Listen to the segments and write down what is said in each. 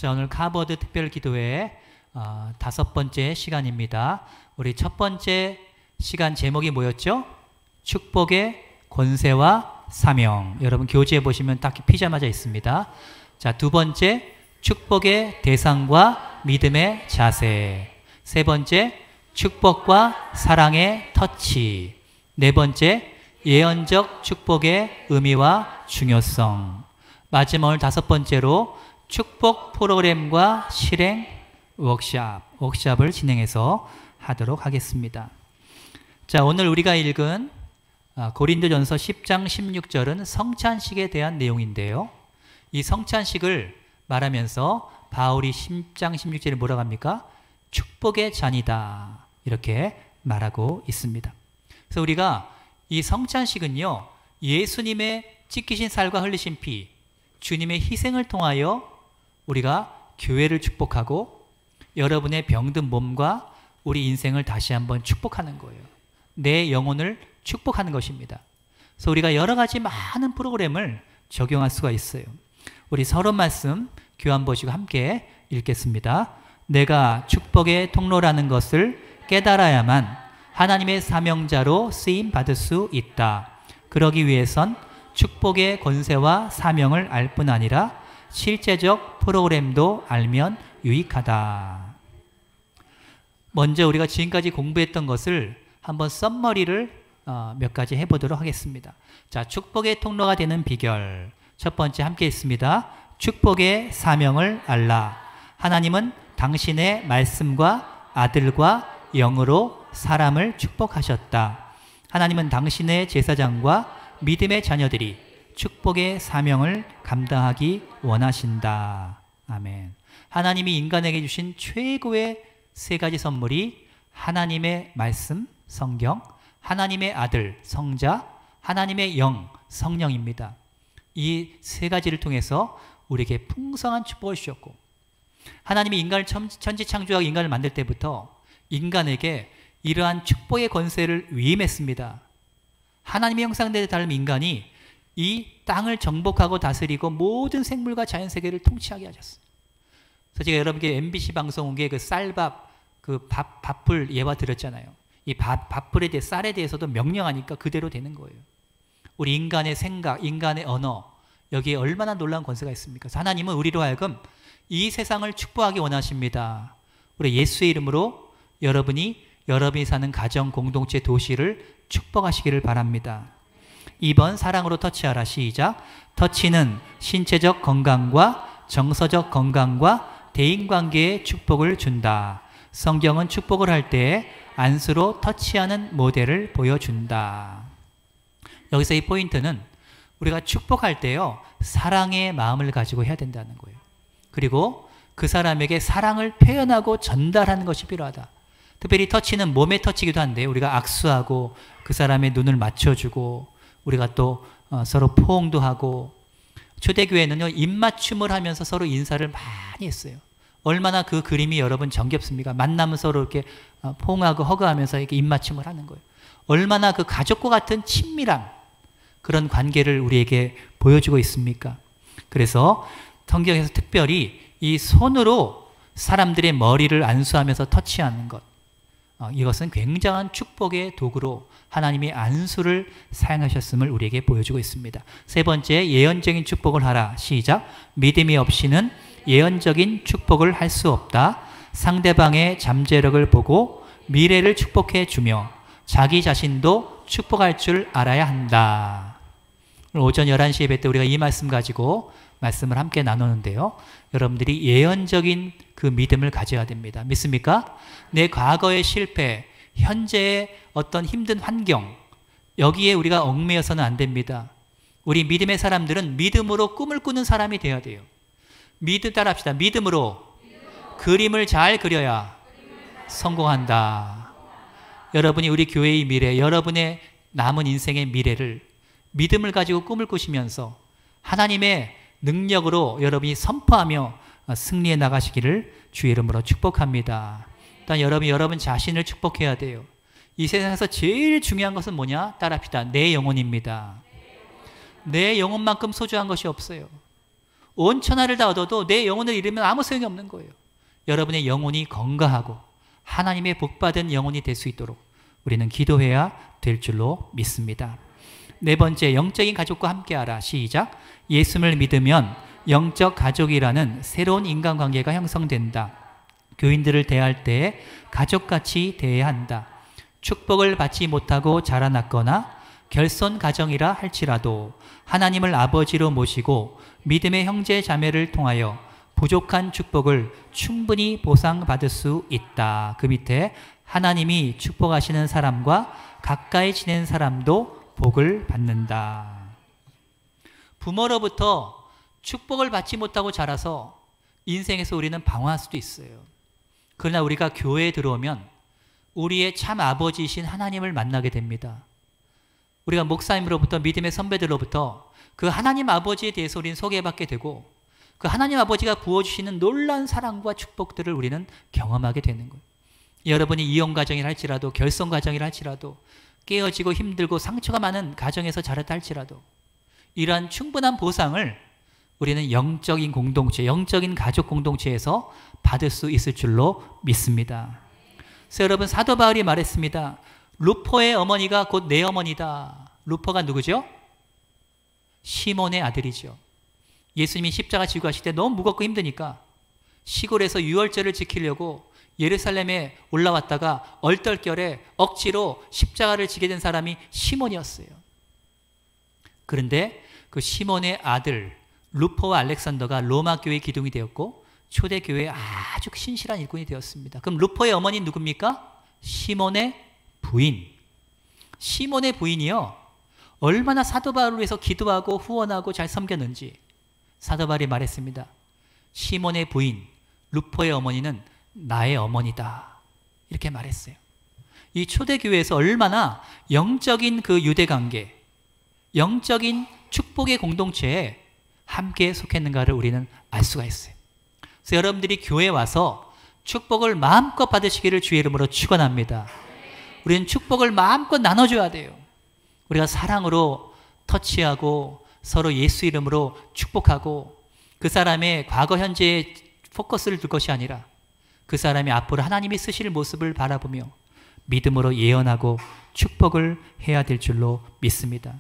자, 오늘 카버드 특별기도회 5번째 시간입니다. 우리 첫 번째 시간 제목이 뭐였죠? 축복의 권세와 사명. 여러분 교재에 보시면 딱 피자마자 있습니다. 자, 두 번째 축복의 대상과 믿음의 자세. 세 번째 축복과 사랑의 터치. 네 번째 예언적 축복의 의미와 중요성. 마지막 오늘 5번째로 축복 프로그램과 실행 워크샵을 진행해서 하도록 하겠습니다. 자, 오늘 우리가 읽은 고린도전서 10장 16절은 성찬식에 대한 내용인데요. 이 성찬식을 말하면서 바울이 10장 16절에 뭐라고 합니까? 축복의 잔이다, 이렇게 말하고 있습니다. 그래서 우리가 이 성찬식은요, 예수님의 찢기신 살과 흘리신 피, 주님의 희생을 통하여 우리가 교회를 축복하고 여러분의 병든 몸과 우리 인생을 다시 한번 축복하는 거예요. 내 영혼을 축복하는 것입니다. 그래서 우리가 여러 가지 많은 프로그램을 적용할 수가 있어요. 우리 서론 말씀 교환 보시고 함께 읽겠습니다. 내가 축복의 통로라는 것을 깨달아야만 하나님의 사명자로 쓰임 받을 수 있다. 그러기 위해선 축복의 권세와 사명을 알 뿐 아니라 실제적 프로그램도 알면 유익하다. 먼저 우리가 지금까지 공부했던 것을 한번 썸머리를 몇 가지 해보도록 하겠습니다. 자, 축복의 통로가 되는 비결. 첫 번째 함께 있습니다. 축복의 사명을 알라. 하나님은 당신의 말씀과 아들과 영으로 사람을 축복하셨다. 하나님은 당신의 제사장과 믿음의 자녀들이 축복의 사명을 감당하기 원하신다. 아멘. 하나님이 인간에게 주신 최고의 3가지 선물이 하나님의 말씀, 성경, 하나님의 아들, 성자, 하나님의 영, 성령입니다. 이 3가지를 통해서 우리에게 풍성한 축복을 주셨고, 하나님이 인간을 천지창조하고 인간을 만들 때부터 인간에게 이러한 축복의 권세를 위임했습니다. 하나님의 형상대로 다른 인간이 이 땅을 정복하고 다스리고 모든 생물과 자연세계를 통치하게 하셨어요. 그래서 제가 여러분께 MBC 방송국의 그 쌀밥, 밥풀 예화 드렸잖아요. 이 밥풀에 대해 쌀에 대해서도 명령하니까 그대로 되는 거예요. 우리 인간의 생각, 인간의 언어, 여기에 얼마나 놀라운 권세가 있습니까? 그래서 하나님은 우리로 하여금 이 세상을 축복하기 원하십니다. 우리 예수의 이름으로 여러분이 사는 가정, 공동체, 도시를 축복하시기를 바랍니다. 2번 사랑으로 터치하라. 시작. 터치는 신체적 건강과 정서적 건강과 대인관계에 축복을 준다. 성경은 축복을 할 때 안수로 터치하는 모델을 보여준다. 여기서 이 포인트는 우리가 축복할 때요, 사랑의 마음을 가지고 해야 된다는 거예요. 그리고 그 사람에게 사랑을 표현하고 전달하는 것이 필요하다. 특별히 터치는 몸의 터치기도 한데 우리가 악수하고 그 사람의 눈을 맞춰주고 우리가 또 서로 포옹도 하고, 초대교회는요 입맞춤을 하면서 서로 인사를 많이 했어요. 얼마나 그 그림이 여러분 정겹습니까? 만나면 서로 이렇게 포옹하고 허그하면서 이렇게 입맞춤을 하는 거예요. 얼마나 그 가족과 같은 친밀한 그런 관계를 우리에게 보여주고 있습니까? 그래서 성경에서 특별히 이 손으로 사람들의 머리를 안수하면서 터치하는 것, 이것은 굉장한 축복의 도구로 하나님이 안수를 사용하셨음을 우리에게 보여주고 있습니다. 3번째, 예언적인 축복을 하라. 시작. 믿음이 없이는 예언적인 축복을 할 수 없다. 상대방의 잠재력을 보고 미래를 축복해 주며 자기 자신도 축복할 줄 알아야 한다. 오늘 오전 11시 예배 때 우리가 이 말씀 가지고 말씀을 함께 나누는데요, 여러분들이 예언적인 그 믿음을 가져야 됩니다. 믿습니까? 내 과거의 실패, 현재의 어떤 힘든 환경, 여기에 우리가 얽매여서는 안 됩니다. 우리 믿음의 사람들은 믿음으로 꿈을 꾸는 사람이 되어야 돼요. 따라합시다. 믿음으로 그림을 잘 그려야 성공한다. 여러분이 우리 교회의 미래, 여러분의 남은 인생의 미래를 믿음을 가지고 꿈을 꾸시면서 하나님의 능력으로 여러분이 선포하며 승리해 나가시기를 주의 이름으로 축복합니다. 일단 여러분 자신을 축복해야 돼요. 이 세상에서 제일 중요한 것은 뭐냐? 따라합시다. 내 영혼입니다. 내 영혼만큼 소중한 것이 없어요. 온 천하를 다 얻어도 내 영혼을 잃으면 아무 소용이 없는 거예요. 여러분의 영혼이 건강하고 하나님의 복받은 영혼이 될 수 있도록 우리는 기도해야 될 줄로 믿습니다. 네 번째, 영적인 가족과 함께하라. 시작. 예수를 믿으면 영적 가족이라는 새로운 인간관계가 형성된다. 교인들을 대할 때 가족같이 대해야 한다. 축복을 받지 못하고 자라났거나 결손 가정이라 할지라도 하나님을 아버지로 모시고 믿음의 형제 자매를 통하여 부족한 축복을 충분히 보상받을 수 있다. 그 밑에 하나님이 축복하시는 사람과 가까이 지낸 사람도 복을 받는다. 부모로부터 축복을 받지 못하고 자라서 인생에서 우리는 방황할 수도 있어요. 그러나 우리가 교회에 들어오면 우리의 참 아버지이신 하나님을 만나게 됩니다. 우리가 목사님으로부터, 믿음의 선배들로부터 그 하나님 아버지에 대해서 우리는 소개받게 되고 그 하나님 아버지가 부어주시는 놀라운 사랑과 축복들을 우리는 경험하게 되는 거예요. 여러분이 이혼 가정이라 할지라도, 결손 가정이라 할지라도, 깨어지고 힘들고 상처가 많은 가정에서 자랐다 할지라도 이러한 충분한 보상을 우리는 영적인 공동체, 영적인 가족 공동체에서 받을 수 있을 줄로 믿습니다. 그래서 여러분, 사도 바울이 말했습니다. 루포의 어머니가 곧 내 어머니다. 루포가 누구죠? 시몬의 아들이죠. 예수님이 십자가 지고 가실 때 너무 무겁고 힘드니까 시골에서 유월절을 지키려고 예루살렘에 올라왔다가 얼떨결에 억지로 십자가를 지게 된 사람이 시몬이었어요. 그런데 그 시몬의 아들 루포와 알렉산더가 로마 교회의 기둥이 되었고 초대교회의 아주 신실한 일꾼이 되었습니다. 그럼 루포의 어머니는 누굽니까? 시몬의 부인. 시몬의 부인이요, 얼마나 사도 바울을 위해서 기도하고 후원하고 잘 섬겼는지 사도 바울이 말했습니다. 시몬의 부인 루포의 어머니는 나의 어머니다. 이렇게 말했어요. 이 초대교회에서 얼마나 영적인 그 유대관계, 영적인 축복의 공동체에 함께 속했는가를 우리는 알 수가 있어요. 그래서 여러분들이 교회에 와서 축복을 마음껏 받으시기를 주의 이름으로 축원합니다. 우리는 축복을 마음껏 나눠줘야 돼요. 우리가 사랑으로 터치하고 서로 예수 이름으로 축복하고 그 사람의 과거 현재에 포커스를 둘 것이 아니라 그 사람이 앞으로 하나님이 쓰실 모습을 바라보며 믿음으로 예언하고 축복을 해야 될 줄로 믿습니다.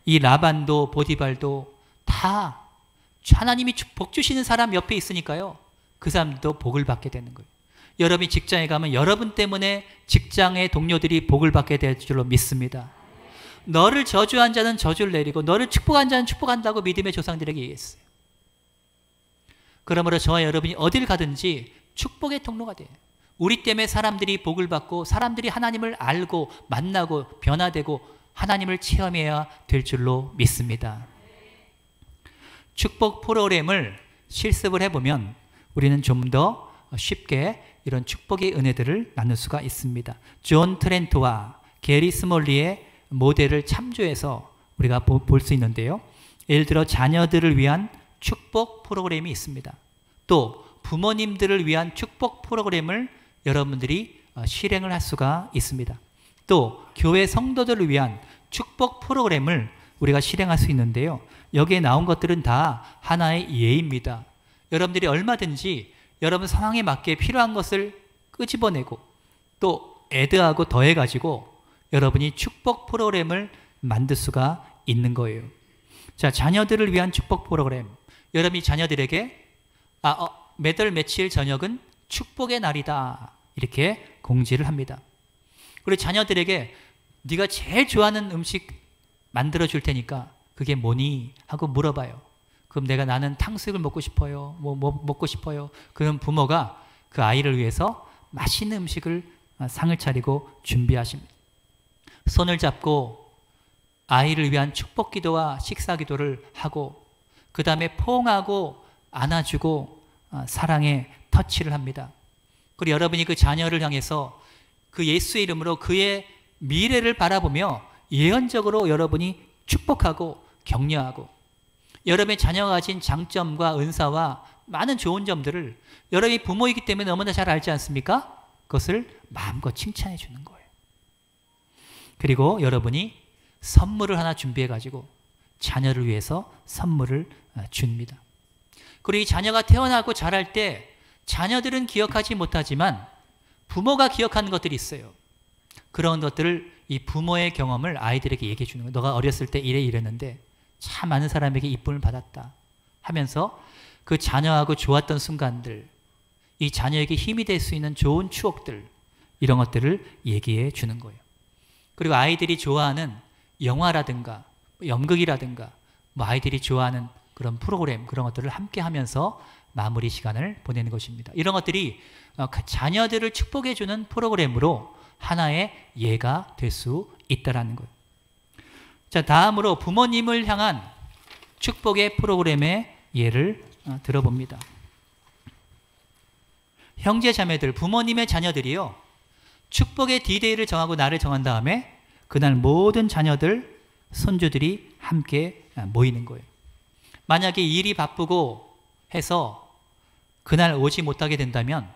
이 라반도 보디발도 다 하나님이 복 주시는 사람 옆에 있으니까요, 그 사람도 복을 받게 되는 거예요. 여러분이 직장에 가면 여러분 때문에 직장의 동료들이 복을 받게 될 줄로 믿습니다. 너를 저주한 자는 저주를 내리고 너를 축복한 자는 축복한다고 믿음의 조상들에게 얘기했어요. 그러므로 저와 여러분이 어딜 가든지 축복의 통로가 돼요. 우리 때문에 사람들이 복을 받고 사람들이 하나님을 알고 만나고 변화되고 하나님을 체험해야 될 줄로 믿습니다. 축복 프로그램을 실습을 해보면 우리는 좀 더 쉽게 이런 축복의 은혜들을 나눌 수가 있습니다. 존 트렌트와 게리 스몰리의 모델을 참조해서 우리가 볼 수 있는데요. 예를 들어 자녀들을 위한 축복 프로그램이 있습니다. 또 부모님들을 위한 축복 프로그램을 여러분들이 실행을 할 수가 있습니다. 또 교회 성도들을 위한 축복 프로그램을 우리가 실행할 수 있는데요. 여기에 나온 것들은 다 하나의 예입니다. 여러분들이 얼마든지 여러분 상황에 맞게 필요한 것을 끄집어내고 또 애드하고 더해가지고 여러분이 축복 프로그램을 만들 수가 있는 거예요. 자, 자녀들을 위한 축복 프로그램. 여러분이 자녀들에게 몇 월 며칠 저녁은 축복의 날이다, 이렇게 공지를 합니다. 그리고 자녀들에게 네가 제일 좋아하는 음식 만들어 줄 테니까 그게 뭐니? 하고 물어봐요. 그럼 나는 탕수육을 먹고 싶어요. 뭐 먹고 싶어요. 그럼 부모가 그 아이를 위해서 맛있는 음식을 상을 차리고 준비하십니다. 손을 잡고 아이를 위한 축복 기도와 식사 기도를 하고 그 다음에 포옹하고 안아주고 사랑의 터치를 합니다. 그리고 여러분이 그 자녀를 향해서 그 예수의 이름으로 그의 미래를 바라보며 예언적으로 여러분이 축복하고 격려하고 여러분의 자녀가 가진 장점과 은사와 많은 좋은 점들을 여러분이 부모이기 때문에 너무나 잘 알지 않습니까? 그것을 마음껏 칭찬해 주는 거예요. 그리고 여러분이 선물을 하나 준비해 가지고 자녀를 위해서 선물을 줍니다. 그리고 이 자녀가 태어나고 자랄 때 자녀들은 기억하지 못하지만 부모가 기억하는 것들이 있어요. 그런 것들을 이 부모의 경험을 아이들에게 얘기해 주는 거예요. 너가 어렸을 때 이랬는데 참 많은 사람에게 이쁨을 받았다 하면서 그 자녀하고 좋았던 순간들, 이 자녀에게 힘이 될 수 있는 좋은 추억들, 이런 것들을 얘기해 주는 거예요. 그리고 아이들이 좋아하는 영화라든가 연극이라든가 아이들이 좋아하는 그런 프로그램, 그런 것들을 함께 하면서 마무리 시간을 보내는 것입니다. 이런 것들이 자녀들을 축복해 주는 프로그램으로 하나의 예가 될 수 있다라는 거예요. 자, 다음으로 부모님을 향한 축복의 프로그램의 예를 들어봅니다. 형제 자매들, 부모님의 자녀들이요, 축복의 디데이를 정하고 날을 정한 다음에 그날 모든 자녀들, 손주들이 함께 모이는 거예요. 만약에 일이 바쁘고 해서 그날 오지 못하게 된다면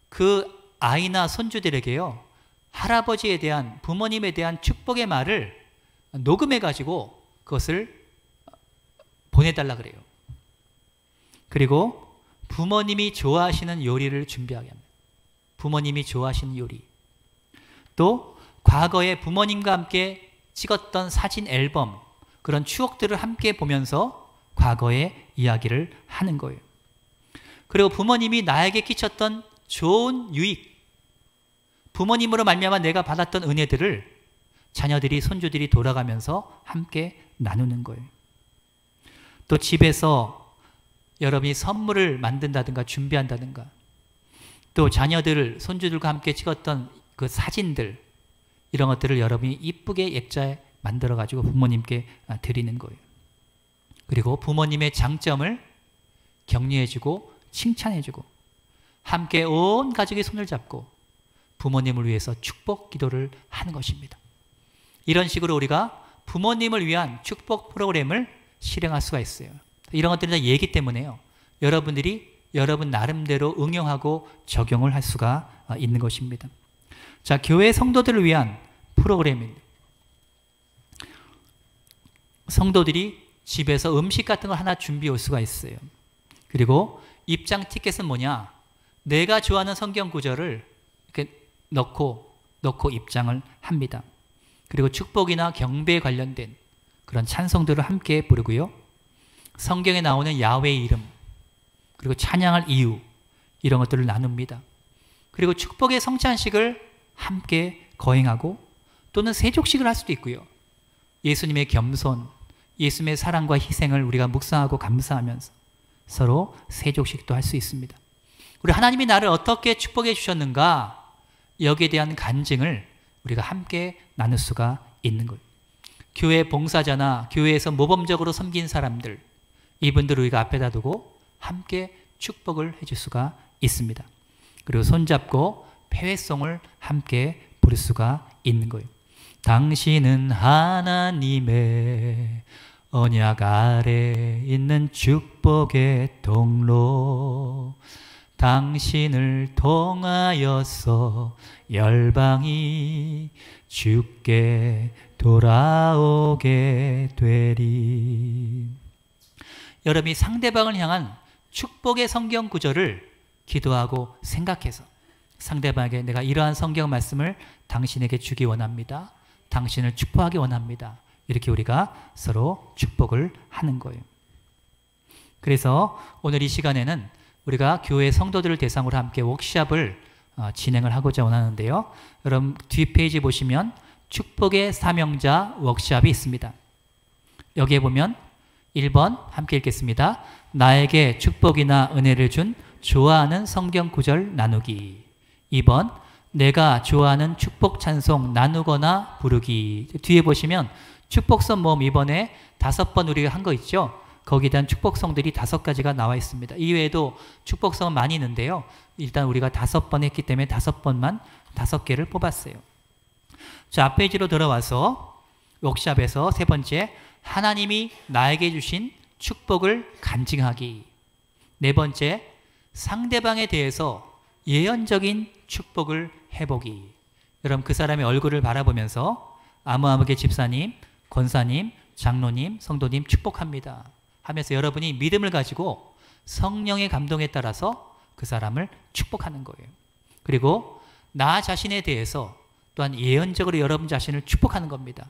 그 아이나 손주들에게요, 할아버지에 대한, 부모님에 대한 축복의 말을 녹음해 가지고 그것을 보내달라 그래요. 그리고 부모님이 좋아하시는 요리를 준비하게 합니다. 부모님이 좋아하시는 요리. 또 과거에 부모님과 함께 찍었던 사진 앨범, 그런 추억들을 함께 보면서 과거의 이야기를 하는 거예요. 그리고 부모님이 나에게 끼쳤던 좋은 유익, 부모님으로 말미암아 내가 받았던 은혜들을 자녀들이, 손주들이 돌아가면서 함께 나누는 거예요. 또 집에서 여러분이 선물을 만든다든가 준비한다든가, 또 자녀들, 손주들과 함께 찍었던 그 사진들, 이런 것들을 여러분이 이쁘게 액자에 만들어 가지고 부모님께 드리는 거예요. 그리고 부모님의 장점을 격려해주고 칭찬해주고 함께 온 가족이 손을 잡고 부모님을 위해서 축복 기도를 하는 것입니다. 이런 식으로 우리가 부모님을 위한 축복 프로그램을 실행할 수가 있어요. 이런 것들이 다 예기 때문에요, 여러분들이 여러분 나름대로 응용하고 적용을 할 수가 있는 것입니다. 자, 교회 성도들을 위한 프로그램입니다. 성도들이 집에서 음식 같은 걸 하나 준비해 올 수가 있어요. 그리고 입장 티켓은 뭐냐? 내가 좋아하는 성경 구절을 이렇게 넣고 입장을 합니다. 그리고 축복이나 경배에 관련된 그런 찬송들을 함께 부르고요. 성경에 나오는 야훼의 이름, 그리고 찬양할 이유, 이런 것들을 나눕니다. 그리고 축복의 성찬식을 함께 거행하고 또는 세족식을 할 수도 있고요. 예수님의 겸손, 예수님의 사랑과 희생을 우리가 묵상하고 감사하면서 서로 세족식도 할 수 있습니다. 우리 하나님이 나를 어떻게 축복해 주셨는가, 여기에 대한 간증을 우리가 함께 나눌 수가 있는 거예요. 교회 봉사자나 교회에서 모범적으로 섬긴 사람들, 이분들을 우리가 앞에다 두고 함께 축복을 해줄 수가 있습니다. 그리고 손잡고 패회송을 함께 부를 수가 있는 거예요. 당신은 하나님의 언약 아래 있는 축복의 통로, 당신을 통하여서 열방이 주께 돌아오게 되리. 여러분이 상대방을 향한 축복의 성경 구절을 기도하고 생각해서 상대방에게 내가 이러한 성경 말씀을 당신에게 주기 원합니다. 당신을 축복하기 원합니다. 이렇게 우리가 서로 축복을 하는 거예요. 그래서 오늘 이 시간에는 우리가 교회 성도들을 대상으로 함께 워크숍을 진행을 하고자 원하는데요. 여러분 뒷페이지 보시면 축복의 사명자 워크숍이 있습니다. 여기에 보면 1번 함께 읽겠습니다. 나에게 축복이나 은혜를 준 좋아하는 성경 구절 나누기. 2번 내가 좋아하는 축복 찬송 나누거나 부르기. 뒤에 보시면 축복성 모음 이번에 5번 우리가 한 거 있죠. 거기에 대한 축복성들이 5가지가 나와 있습니다. 이외에도 축복성은 많이 있는데요. 일단 우리가 5번 했기 때문에 5번만 5개를 뽑았어요. 자, 앞페이지로 들어와서 워크숍에서 3번째, 하나님이 나에게 주신 축복을 간증하기. 4번째, 상대방에 대해서 예언적인 축복을 해보기. 여러분 그 사람의 얼굴을 바라보면서 아무개 집사님, 권사님, 장로님, 성도님 축복합니다. 하면서 여러분이 믿음을 가지고 성령의 감동에 따라서 그 사람을 축복하는 거예요. 그리고 나 자신에 대해서 또한 예언적으로 여러분 자신을 축복하는 겁니다.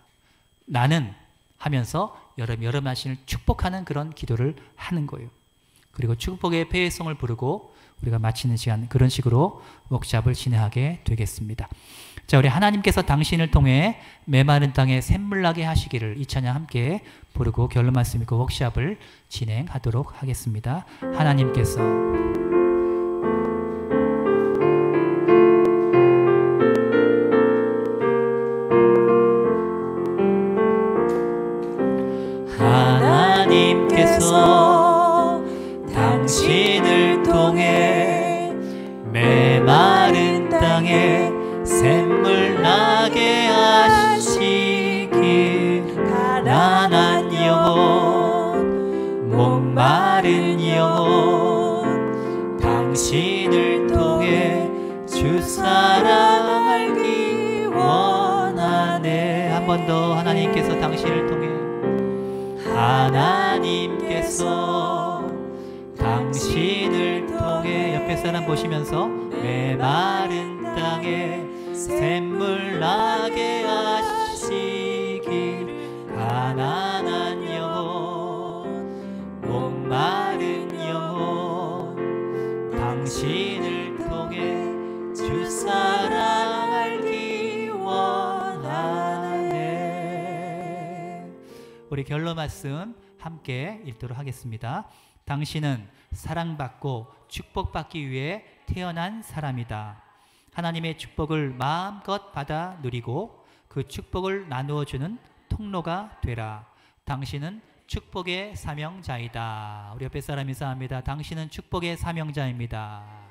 나는 하면서 여러분 자신을 축복하는 그런 기도를 하는 거예요. 그리고 축복의 폐회성을 부르고 우리가 마치는 시간, 그런 식으로 워크숍을 진행하게 되겠습니다. 자, 우리 하나님께서 당신을 통해 메마른 땅에 샘물나게 하시기를 이 찬양 함께 부르고 결론 말씀 있고 워크숍을 진행하도록 하겠습니다. 하나님께서 당신을 통해 메마른 땅에 샘물 나게 하시길 가난한 영혼 목마른 영혼 당신을 통해 주 사랑 알기 원하네. 한 번 더 하나님께서 당신을 통해 하나님께서 당신을 통해 옆에 사람 보시면서 메마른 땅에 샘물 나게 하시길 가난한 영혼 목마른 영혼 당신을 통해 주 사랑 알기 원하네. 우리 결론 말씀 함께 읽도록 하겠습니다. 당신은 사랑받고 축복받기 위해 태어난 사람이다. 하나님의 축복을 마음껏 받아 누리고 그 축복을 나누어주는 통로가 되라. 당신은 축복의 사명자이다. 우리 옆에 사람 인사합니다. 당신은 축복의 사명자입니다.